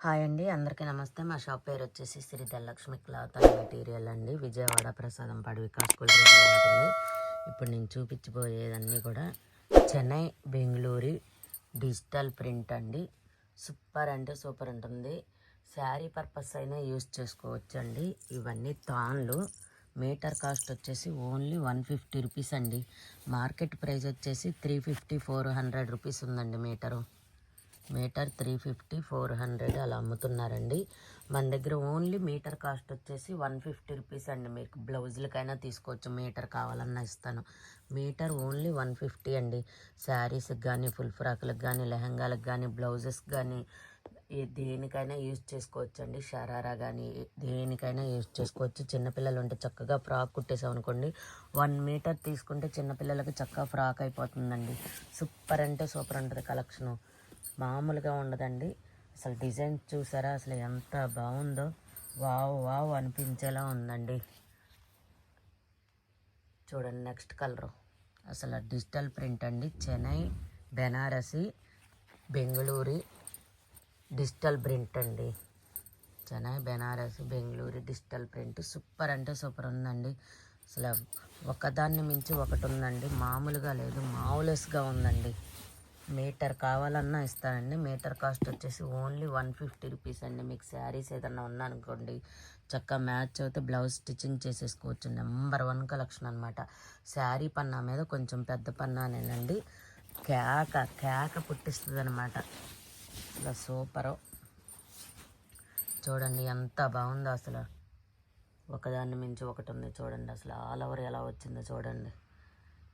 Hi అండి, అందరికీ నమస్తే. మా షాప్ పేరు వచ్చేసి Shri Dhanalakshmi cloth and material అండి. విజయవాడ ప్రసాదం పాడు వికాస్ స్కూల్ ఉంటుంది. ఇప్పుడు నేను చూపించబోయేదన్నీ కూడా చెన్నై బెంగళూరు డిజిటల్ ప్రింట్ అండి. సూపర్ అంటే సూపర్ ఉంటుంది. శారీ పర్పస్ అయినా యూజ్ చేసుకోవచ్చు అండి. ఇవన్నీ తాన్లు. మీటర్ కాస్ట్ వచ్చేసి ఓన్లీ 150 రూపీస్ అండి. మార్కెట్ ప్రైస్ వచ్చేసి 350-400 రూపీస్ ఉందండి. మీటర్ 350-400 అలా అమ్ముతున్నారండి. మన దగ్గర ఓన్లీ మీటర్ కాస్ట్ వచ్చేసి 150 రూపీస్ అండి. మీకు బ్లౌజులకైనా తీసుకోవచ్చు, మీటర్ కావాలన్నా ఇస్తాను. మీటర్ ఓన్లీ 150 అండి. శారీస్కి కానీ, ఫుల్ ఫ్రాక్లకు కానీ, లెహంగాలకు కానీ, బ్లౌజెస్కి కానీ, దేనికైనా యూజ్ చేసుకోవచ్చు అండి. షరారా కానీ దేనికైనా యూజ్ చేసుకోవచ్చు. చిన్నపిల్లలు ఉంటే చక్కగా ఫ్రాక్ కుట్టేసాం అనుకోండి, 1 మీటర్ తీసుకుంటే చిన్నపిల్లలకి చక్కగా ఫ్రాక్ అయిపోతుందండి. సూపర్ అంటే సూపర్ ఉంటుంది. కలెక్షను మామూలుగా ఉండదండి. అసలు డిజైన్ చూసారా, అసలు ఎంత బాగుందో, వావ్ వావ్ అనిపించేలా ఉందండి. చూడండి, నెక్స్ట్ కలరు అసలు డిజిటల్ ప్రింట్ అండి. చెన్నై బెనారసి బెంగళూరు డిజిటల్ ప్రింట్ అండి. Chennai Banarasi Bengaluru digital print super అంటే సూపర్ ఉందండి. అసలు ఒకదాన్ని మించి ఒకటి ఉందండి. మామూలుగా లేదు, మామూలుస్గా ఉందండి. మీటర్ కావాలన్నా ఇస్తానండి. మీటర్ కాస్ట్ వచ్చేసి ఓన్లీ 150 రూపీస్ అండి. మీకు శారీస్ ఏదన్నా ఉందనుకోండి, చక్కగా మ్యాచ్ అయితే బ్లౌజ్ స్టిచ్చింగ్ చేసేసుకోవచ్చు. నెంబర్ 1 కలెక్షన్ అనమాట. శారీ పన్నా మీద కొంచెం పెద్ద పన్నానేనండి. కేక పుట్టిస్తుంది అనమాట. అసలు సూపరు. చూడండి ఎంత బాగుందో, అసలు ఒకదాన్ని మించి ఒకటి ఉంది. చూడండి అసలు ఆల్ ఓవర్ ఎలా వచ్చిందో చూడండి.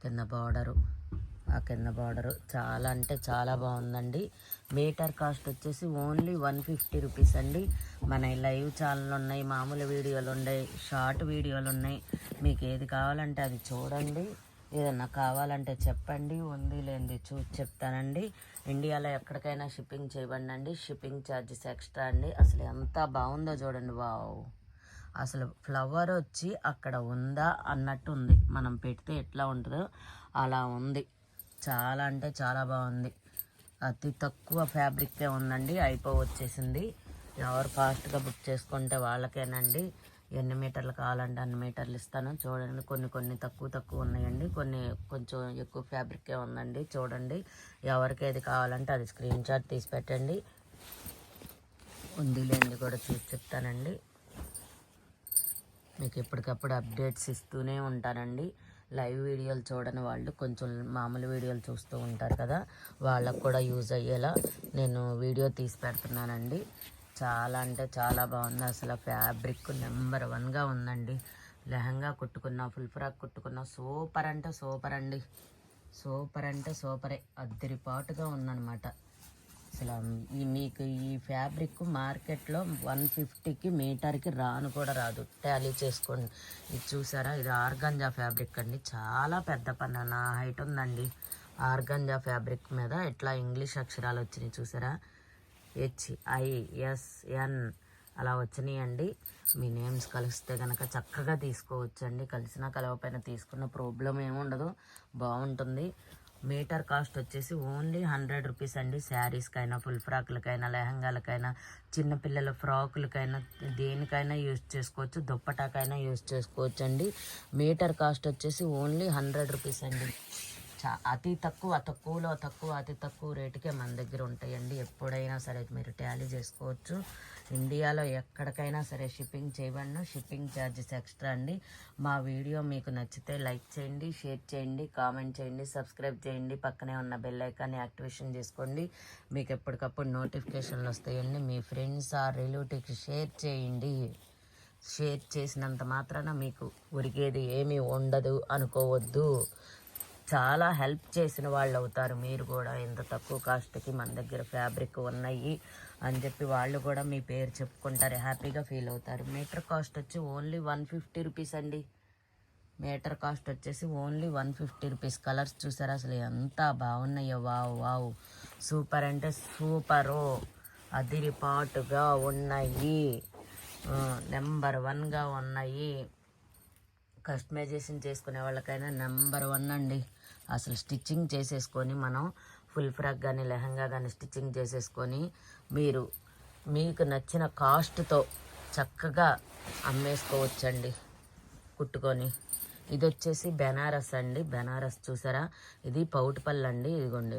కింద బార్డరు చాలా అంటే చాలా బాగుందండి. మీటర్ కాస్ట్ వచ్చేసి ఓన్లీ 150 రూపీస్ అండి. మన లైవ్ ఛానల్ ఉన్నాయి, మామూలు వీడియోలు ఉన్నాయి, షార్ట్ వీడియోలు ఉన్నాయి. మీకు ఏది కావాలంటే అది చూడండి. ఏదన్నా కావాలంటే చెప్పండి, ఉంది లేనిది చూసి చెప్తానండి. ఇండియాలో ఎక్కడికైనా షిప్పింగ్ చేయబండి. షిప్పింగ్ ఛార్జెస్ ఎక్స్ట్రా అండి. అసలు ఎంత బాగుందో చూడండి. వావ్, అసలు ఫ్లవర్ వచ్చి అక్కడ ఉందా అన్నట్టు ఉంది. మనం పెడితే ఎట్లా ఉంటుందో అలా ఉంది. చాలా అంటే చాలా బాగుంది. అతి తక్కువ ఫ్యాబ్రిక్కే ఉందండి. వచ్చేసింది. ఎవరు ఫాస్ట్గా బుక్ చేసుకుంటే వాళ్ళకేనండి. ఎన్ని మీటర్లు కావాలంటే అన్ని మీటర్లు ఇస్తాను. చూడండి, కొన్ని తక్కువ ఉన్నాయండి, కొన్ని కొంచెం ఎక్కువ ఫ్యాబ్రిక్కే ఉందండి. చూడండి, ఎవరికి ఏది కావాలంటే అది స్క్రీన్ షాట్ తీసి పెట్టండి. ఉంది లేనిది కూడా చూసి చెప్తానండి. మీకు ఎప్పటికప్పుడు అప్డేట్స్ ఇస్తూనే ఉంటానండి. లైవ్ వీడియోలు చూడని వాళ్ళు కొంచెం మామూలు వీడియోలు చూస్తూ ఉంటారు కదా, వాళ్ళకు కూడా యూజ్ అయ్యేలా నేను వీడియో తీసి పెడుతున్నానండి. చాలా అంటే చాలా బాగుంది. అసలు ఫ్యాబ్రిక్ నెంబర్ 1గా ఉందండి. లెహంగా కుట్టుకున్నా, ఫుల్ ఫ్రాక్ కుట్టుకున్నా సూపర్ అంటే సూపర్ అండి. సూపర్ అంటే సూపరే. అద్దరిపాటుగా ఉందన్నమాట. అసలు మీకు ఈ ఫ్యాబ్రిక్ మార్కెట్లో 150కి మీటర్కి కూడా రాదు. టాలీ చేసుకోండి. ఇది చూసారా, ఇది ఆర్గంజా ఫ్యాబ్రిక్ అండి. చాలా పెద్ద పన్న, నా హైట్ ఉందండి. ఆర్గంజా ఫ్యాబ్రిక్ మీద ఇట్లా ఇంగ్లీష్ అక్షరాలు వచ్చినాయి చూసారా, HISN అలా వచ్చినాయండి. మీ నేమ్స్ కలిస్తే కనుక చక్కగా తీసుకోవచ్చండి. కలిసినా కలవపైన తీసుకున్న ప్రాబ్లం ఏముండదు, బాగుంటుంది. మీటర్ కాస్ట్ వచ్చేసి ఓన్లీ 100 రూపీస్ అండి. శారీస్కైనా, ఫుల్ ఫ్రాక్లకైనా, లెహంగాలకైనా, చిన్నపిల్లల ఫ్రాకులకైనా, దేనికైనా యూజ్ చేసుకోవచ్చు. దుప్పటాకైనా యూజ్ చేసుకోవచ్చు అండి. మీటర్ కాస్ట్ వచ్చేసి ఓన్లీ 100 రూపీస్ అండి. అతి తక్కువ రేటుకే మన దగ్గర ఉంటాయండి. ఎప్పుడైనా సరే మీరు టాలీ చేసుకోవచ్చు. ఇండియాలో ఎక్కడికైనా సరే షిప్పింగ్ చేయబడిన షిప్పింగ్ ఛార్జెస్ ఎక్స్ట్రా అండి. మా వీడియో మీకు నచ్చితే లైక్ చేయండి, షేర్ చేయండి, కామెంట్ చేయండి, సబ్స్క్రైబ్ చేయండి. పక్కనే ఉన్న బెల్ ఐకాన్ని యాక్టివేషన్ చేసుకోండి. మీకు ఎప్పటికప్పుడు నోటిఫికేషన్లు వస్తాయండి. మీ ఫ్రెండ్స్ ఆ రిలేటివ్కి షేర్ చేయండి. షేర్ చేసినంత మాత్రాన మీకు ఉరికేది ఏమీ ఉండదు అనుకోవద్దు. చాలా హెల్ప్ చేసిన వాళ్ళు అవుతారు మీరు కూడా. ఇంత తక్కువ కాస్ట్కి మన దగ్గర ఫ్యాబ్రిక్ ఉన్నాయి అని చెప్పి వాళ్ళు కూడా మీ పేరు చెప్పుకుంటారు, హ్యాపీగా ఫీల్ అవుతారు. మీటర్ కాస్ట్ వచ్చి ఓన్లీ 150 రూపీస్ అండి. మీటర్ కాస్ట్ వచ్చేసి ఓన్లీ 150 రూపీస్. కలర్స్ చూసారా అసలు ఎంత బాగున్నాయో. వావ్ వావ్, సూపర్ అంటే సూపరు. అదిరిపాటుగా ఉన్నాయి, నెంబర్ 1గా ఉన్నాయి. కస్టమైజేషన్ చేసుకునే వాళ్ళకైనా నెంబర్ 1 అండి. అసలు స్టిచ్చింగ్ చేసేసుకొని మనం ఫుల్ ఫ్రాక్ కానీ, లెహంగా కానీ స్టిచ్చింగ్ చేసేసుకొని మీరు మీకు నచ్చిన కాస్ట్తో చక్కగా అమ్మేసుకోవచ్చండి కుట్టుకొని. ఇది వచ్చేసి బెనారస్ అండి. బెనారస్ చూసారా, ఇది పౌటిపల్లి అండి. ఇదిగోండి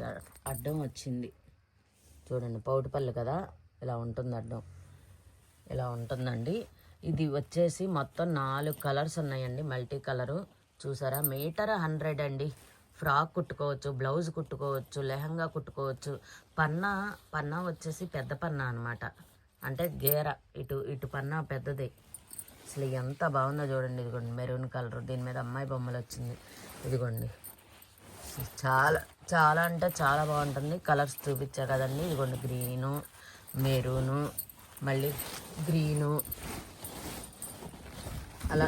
అడ్డం వచ్చింది చూడండి, పౌటిపల్లి కదా, ఇలా ఉంటుంది అడ్డం, ఇలా ఉంటుందండి. ఇది వచ్చేసి మొత్తం 4 కలర్స్ ఉన్నాయండి, మల్టీ కలరు. చూసారా, మీటర్ 100 అండి. ఫ్రాక్ కుట్టుకోవచ్చు, బ్లౌజ్ కుట్టుకోవచ్చు, లెహంగా కుట్టుకోవచ్చు. పన్నా వచ్చేసి పెద్ద పన్నా అనమాట, అంటే గేర ఇటు పన్నా పెద్దది. అసలు ఎంత బాగుందో చూడండి. ఇదిగోండి మెరూన్ కలర్, దీని మీద అమ్మాయి బొమ్మలు వచ్చింది. ఇదిగోండి చాలా చాలా అంటే చాలా బాగుంటుంది. కలర్స్ చూపించా కదండి. ఇదిగోండి గ్రీను, మెరూను, మళ్ళీ గ్రీను, అలా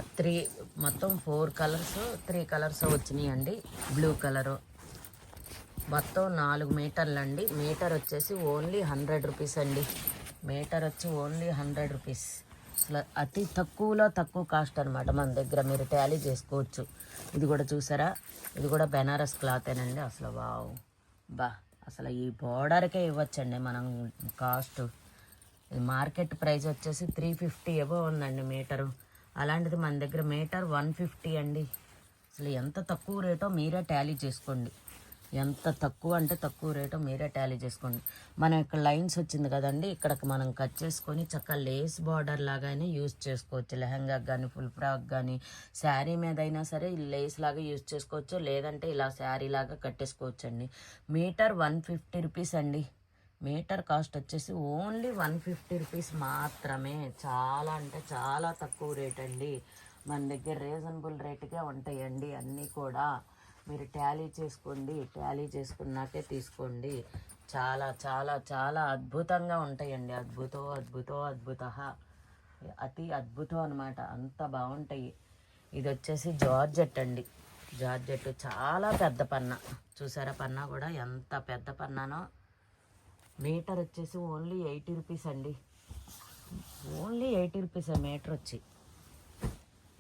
మొత్తం 4 కలర్స్ 3 కలర్స్ వచ్చినాయి అండి. బ్లూ కలరు, మొత్తం 4 మీటర్లు అండి. మీటర్ వచ్చేసి ఓన్లీ 100 రూపీస్ అండి. మీటర్ వచ్చి ఓన్లీ 100 రూపీస్. అసలు అతి తక్కువలో తక్కువ కాస్ట్ అనమాట మన దగ్గర, మీరు టాలీ చేసుకోవచ్చు. ఇది కూడా చూసారా, ఇది కూడా బెనారస్ క్లాతేనండి. అసలు వావ్ అసలు ఈ బోర్డర్కే ఇవ్వచ్చండి మనం కాస్ట్. మార్కెట్ ప్రైస్ వచ్చేసి 350 ఎబో ఉందండి మీటరు. అలాంటిది మన దగ్గర మీటర్ 150 అండి. అసలు ఎంత తక్కువ రేటో మీరే టాలీ చేసుకోండి. ఎంత తక్కువ అంటే తక్కువ రేటో మీరే టాలీ చేసుకోండి. మనం ఇక్కడ లైన్స్ వచ్చింది కదండి, ఇక్కడికి మనం కట్ చేసుకొని చక్కగా లేస్ బార్డర్ లాగానే యూజ్ చేసుకోవచ్చు. లెహంగాకి కానీ, ఫుల్ ఫ్రాక్ కానీ, శారీ మీద అయినా సరే లేస్ లాగా యూజ్ చేసుకోవచ్చు, లేదంటే ఇలా శారీ లాగా కట్టేసుకోవచ్చు అండి. మీటర్ 150 రూపీస్ అండి. మీటర్ కాస్ట్ వచ్చేసి ఓన్లీ 150 రూపీస్ మాత్రమే. చాలా అంటే చాలా తక్కువ రేట్ అండి. మన దగ్గర రీజనబుల్ రేటుగా ఉంటాయండి అన్నీ కూడా. మీరు టాలీ చేసుకోండి, టాలీ చేసుకున్నాకే తీసుకోండి. చాలా చాలా చాలా అద్భుతంగా ఉంటాయండి. అద్భుత అతి అద్భుతం అనమాట, అంత బాగుంటాయి. ఇది వచ్చేసి జార్జెట్ అండి. జార్జెట్ చాలా పెద్ద పన్నా, చూసారా పన్నా కూడా ఎంత పెద్ద పన్నానో. మీటర్ వచ్చేసి ఓన్లీ 80 రూపీస్ అండి. ఓన్లీ 80 రూపీస్ మీటర్ వచ్చి.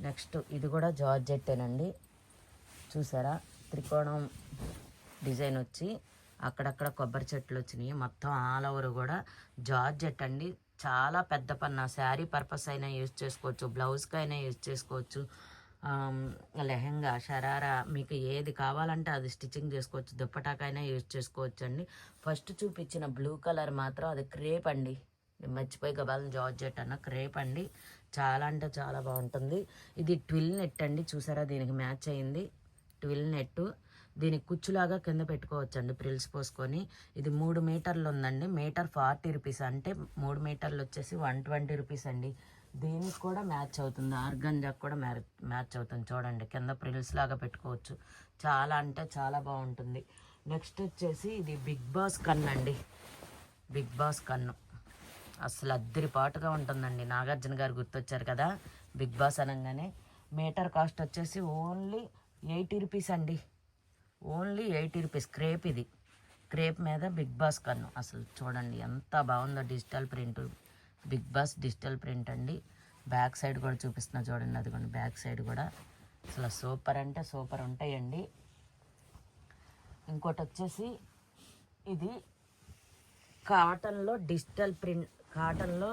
నెక్స్ట్ ఇది కూడా జార్జెట్టేనండి. చూసారా, త్రికోణం డిజైన్ వచ్చి అక్కడక్కడ కొబ్బరి చెట్లు వచ్చినాయి. మొత్తం ఆల్ ఓవర్ కూడా జార్జెట్ అండి. చాలా పెద్ద పన్నా, శారీ పర్పస్ అయినా యూజ్ చేసుకోవచ్చు, బ్లౌజ్కి అయినా యూజ్ చేసుకోవచ్చు, లెహంగా, షరారా, మీకు ఏది కావాలంటే అది స్టిచ్చింగ్ చేసుకోవచ్చు. దుప్పటాకైనా యూజ్ చేసుకోవచ్చు అండి. ఫస్ట్ చూపించిన బ్లూ కలర్ మాత్రం అది క్రేప్ అండి. మర్చిపోయి గబాలను జార్జెట్ అన్న క్రేప్ అండి. చాలా అంటే చాలా బాగుంటుంది. ఇది ట్విల్ నెట్ అండి. చూసారా, దీనికి మ్యాచ్ అయింది ట్విల్ నెట్. దీనికి కుచ్చులాగా కింద పెట్టుకోవచ్చు అండి, ప్రిల్స్ పోసుకొని. ఇది 3 మీటర్లు ఉందండి. మీటర్ 40 రూపీస్, అంటే 3 మీటర్లు వచ్చేసి 120 రూపీస్ అండి. దీనికి కూడా మ్యాచ్ అవుతుంది, ఆర్గంజాకి కూడా మ్యాచ్ అవుతుంది. చూడండి, కింద ప్రిల్స్ లాగా పెట్టుకోవచ్చు. చాలా అంటే చాలా బాగుంటుంది. నెక్స్ట్ వచ్చేసి ఇది బిగ్ బాస్ కన్ను అండి. బిగ్ బాస్ కన్ను అసలు అద్దరిపాటుగా ఉంటుందండి. నాగార్జున గారు గుర్తొచ్చారు కదా బిగ్ బాస్ అనగానే. మీటర్ కాస్ట్ వచ్చేసి ఓన్లీ 80 రూపీస్ అండి. Only 80 rupees. క్రేప్, ఇది క్రేప్ మీద బిగ్ బాస్ కన్ను. అసలు చూడండి ఎంత బాగుందో, digital print, bigg boss digital print అండి. బ్యాక్ సైడ్ కూడా చూపిస్తున్నా చూడండి, అదిగోండి బ్యాక్ సైడ్ కూడా అసలు సూపర్ అంటే సూపర్ ఉంటాయండి. ఇంకోటి వచ్చేసి ఇది కాటన్లో డిజిటల్ ప్రింట్, కాటన్లో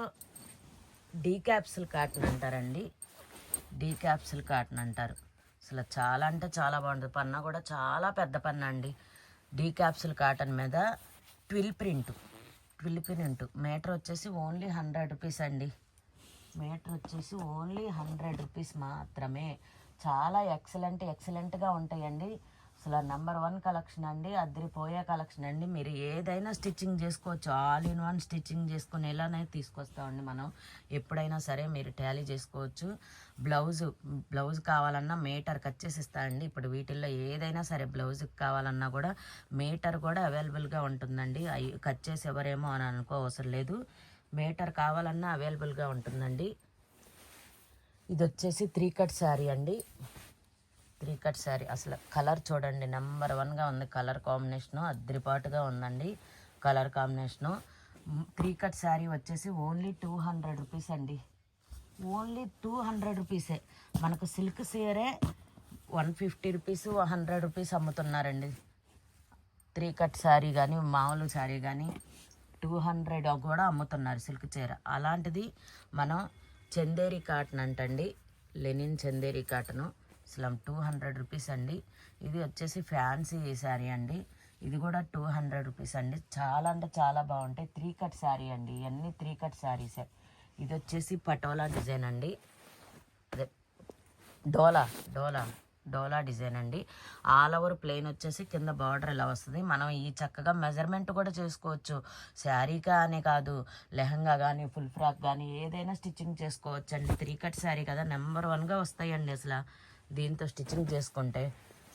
డీక్యాప్సుల్ కాటన్ అంటారండి. డీక్యాప్సుల్ కాటన్ అంటారు. అసలు చాలా అంటే చాలా బాగుంటుంది. పన్నా కూడా చాలా పెద్ద పన్నా అండి. డీక్యాప్సుల్ కాటన్ మీద ట్విల్ ప్రింట్. మీటర్ వచ్చేసి ఓన్లీ 100 రూపీస్ అండి. మీటర్ వచ్చేసి ఓన్లీ 100 రూపీస్ మాత్రమే. చాలా ఎక్సలెంట్గా ఉంటాయండి. అసలు నెంబర్ 1 కలెక్షన్ అండి. అద్దరిపోయే కలెక్షన్ అండి. మీరు ఏదైనా స్టిచ్చింగ్ చేసుకోవచ్చు, ఆల్ ఇన్ వన్ స్టిచ్చింగ్ చేసుకుని ఇలానే తీసుకొస్తామండి మనం. ఎప్పుడైనా సరే మీరు టాలీ చేసుకోవచ్చు. బ్లౌజ్ కావాలన్నా మీటర్ కట్ చేసి ఇస్తానండి. ఇప్పుడు వీటిల్లో ఏదైనా సరే బ్లౌజ్కి కావాలన్నా కూడా మీటర్ కూడా అవైలబుల్గా ఉంటుందండి. అవి కట్ చేసి ఎవరేమో అని అనుకోవసరం లేదు, మీటర్ కావాలన్నా అవైలబుల్గా ఉంటుందండి. ఇది వచ్చేసి 3 కట్ శారీ అండి. 3 కట్ శారీ అసలు కలర్ చూడండి, నెంబర్ 1గా ఉంది. కలర్ కాంబినేషను అద్దరిపాటుగా ఉందండి. కలర్ కాంబినేషను 3 కట్ శారీ వచ్చేసి ఓన్లీ 200 రూపీస్ అండి. ఓన్లీ 200 రూపీసే. మనకు సిల్క్ సీరే 150 రూపీస్, 100 రూపీస్ అమ్ముతున్నారండి. 3 కట్ శారీ కానీ, మామూలు శారీ కానీ 200 కూడా అమ్ముతున్నారు సిల్క్ చీర. అలాంటిది మనం చందేరి కాటన్ అంటండి, లెనిన్ చందేరి కాటను అసలు 200 రూపీస్ అండి. ఇది వచ్చేసి ఫ్యాన్సీ శారీ అండి, ఇది కూడా 200 రూపీస్ అండి. చాలా అంటే చాలా బాగుంటాయి. 3 కట్ శారీ అండి, ఇవన్నీ 3 కట్ శారీసే. ఇది వచ్చేసి పటోలా డిజైన్ అండి, అదే డోలా డిజైన్ అండి. ఆల్ ఓవర్ ప్లెయిన్ వచ్చేసి కింద బార్డర్ ఇలా వస్తుంది. మనం ఈ చక్కగా మెజర్మెంట్ కూడా చేసుకోవచ్చు. శారీకా అనే కాదు, లెహంగా కానీ ఫుల్ ఫ్రాక్ కానీ ఏదైనా స్టిచ్చింగ్ చేసుకోవచ్చు అండి. 3 కట్ శారీ కదా, నెంబర్ 1గా వస్తాయండి. అసలు దీంతో స్టిచ్చింగ్ చేసుకుంటే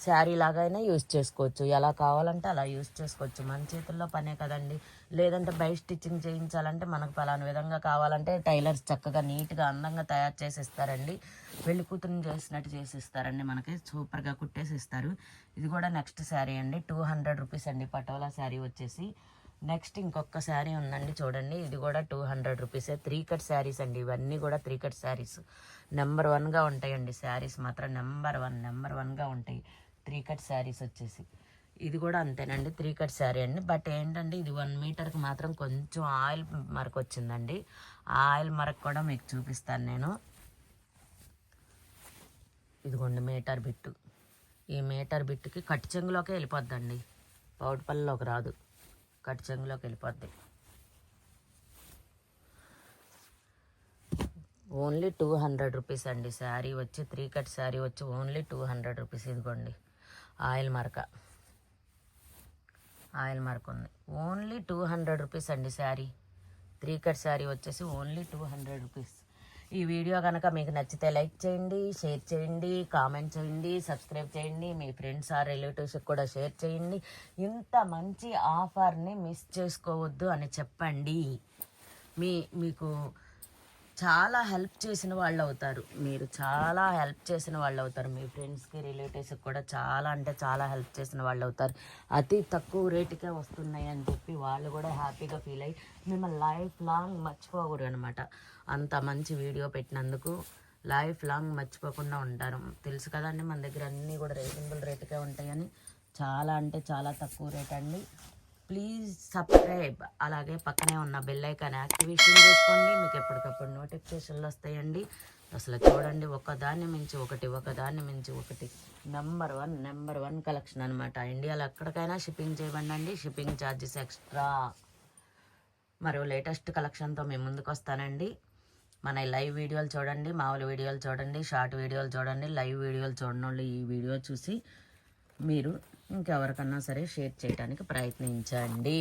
శారీ లాగైనా యూజ్ చేసుకోవచ్చు, ఎలా కావాలంటే అలా యూజ్ చేసుకోవచ్చు. మన చేతుల్లో పనే కదండి. లేదంటే బయట స్టిచ్చింగ్ చేయించాలంటే మనకు పలానా విధంగా కావాలంటే టైలర్స్ చక్కగా నీట్గా అందంగా తయారు చేసి ఇస్తారండి. పెళ్లి కూతురుని చేసినట్టు చేసి ఇస్తారండి, మనకి సూపర్గా కుట్టేసి ఇస్తారు. ఇది కూడా నెక్స్ట్ శారీ అండి, 200 రూపీస్ అండి పటోలా శారీ వచ్చేసి. నెక్స్ట్ ఇంకొక శారీ ఉందండి చూడండి, ఇది కూడా 200 రూపీసే. 3 కట్ శారీస్ అండి, ఇవన్నీ కూడా 3 కట్ శారీస్. నెంబర్ 1గా ఉంటాయండి శారీస్ మాత్రం, నెంబర్ 1గా ఉంటాయి 3 కట్ శారీస్ వచ్చేసి. ఇది కూడా అంతేనండి, 3 కట్ శారీ అండి. బట్ ఏంటంటే ఇది 1 మీటర్కి మాత్రం కొంచెం ఆయిల్ మరక వచ్చిందండి. ఆ ఆయిల్ మరక కూడా మీకు చూపిస్తాను నేను. ఇదిగోండి మీటర్ బిట్టు, ఈ మీటర్ బిట్టుకి కట్ చెంగులోకి వెళ్ళిపోద్దండి, పౌడపల్లిలోకి రాదు, కట్ చెంగులోకి వెళ్ళిపోద్ది. ఓన్లీ 200 రూపీస్ అండి శారీ వచ్చి. 3 కట్ శారీ వచ్చి ఓన్లీ 200 రూపీస్. ఇదిగోండి ఆయిల్ మరక ఉంది, ఓన్లీ 200 రూపీస్ అండి శారీ. 3 కట్ శారీ వచ్చేసి ఓన్లీ 200 రూపీస్. ఈ వీడియో కనుక మీకు నచ్చితే లైక్ చేయండి, షేర్ చేయండి, కామెంట్ చేయండి, సబ్స్క్రైబ్ చేయండి, మీ ఫ్రెండ్స్ ఆర్ రిలేటివ్స్కి కూడా షేర్ చేయండి. ఇంత మంచి ఆఫర్ని మిస్ చేసుకోవద్దు అని చెప్పండి. మీకు చాలా హెల్ప్ చేసిన వాళ్ళు అవుతారు, మీరు చాలా హెల్ప్ చేసిన వాళ్ళు అవుతారు. మీ ఫ్రెండ్స్కి రిలేటివ్స్కి కూడా చాలా అంటే చాలా హెల్ప్ చేసిన వాళ్ళు అవుతారు. అతి తక్కువ రేటుకే వస్తున్నాయి అని చెప్పి వాళ్ళు కూడా హ్యాపీగా ఫీల్ అయ్యి మిమ్మల్ని లైఫ్ లాంగ్ మర్చిపోకూడదు అనమాట. అంత మంచి వీడియో పెట్టినందుకు లైఫ్ లాంగ్ మర్చిపోకుండా ఉంటారు. తెలుసు కదండి మన దగ్గర అన్నీ కూడా రీజనబుల్ రేటుకే ఉంటాయని. చాలా అంటే చాలా తక్కువ రేట్ అండి. ప్లీజ్ సబ్స్క్రైబ్, అలాగే పక్కనే ఉన్న బెల్ ఐకాన్ యాక్టివేషన్ చేసుకోండి, మీకు ఎప్పటికప్పుడు నోటిఫికేషన్లు వస్తాయండి. అసలు చూడండి ఒకదాన్ని మించి ఒకటి నెంబర్ వన్ కలెక్షన్ అనమాట. ఇండియాలో ఎక్కడికైనా షిప్పింగ్ చేయబండి, షిప్పింగ్ ఛార్జెస్ ఎక్స్ట్రా. మరో లేటెస్ట్ కలెక్షన్తో మేము ముందుకు వస్తానండి. మన లైవ్ వీడియోలు చూడండి, మామూలు వీడియోలు చూడండి, షార్ట్ వీడియోలు చూడండి. లైవ్ వీడియోలు చూడండి, ఈ వీడియో చూసి మీరు ఇంకెవరికన్నా సరే షేర్ చేయడానికి ప్రయత్నించండి.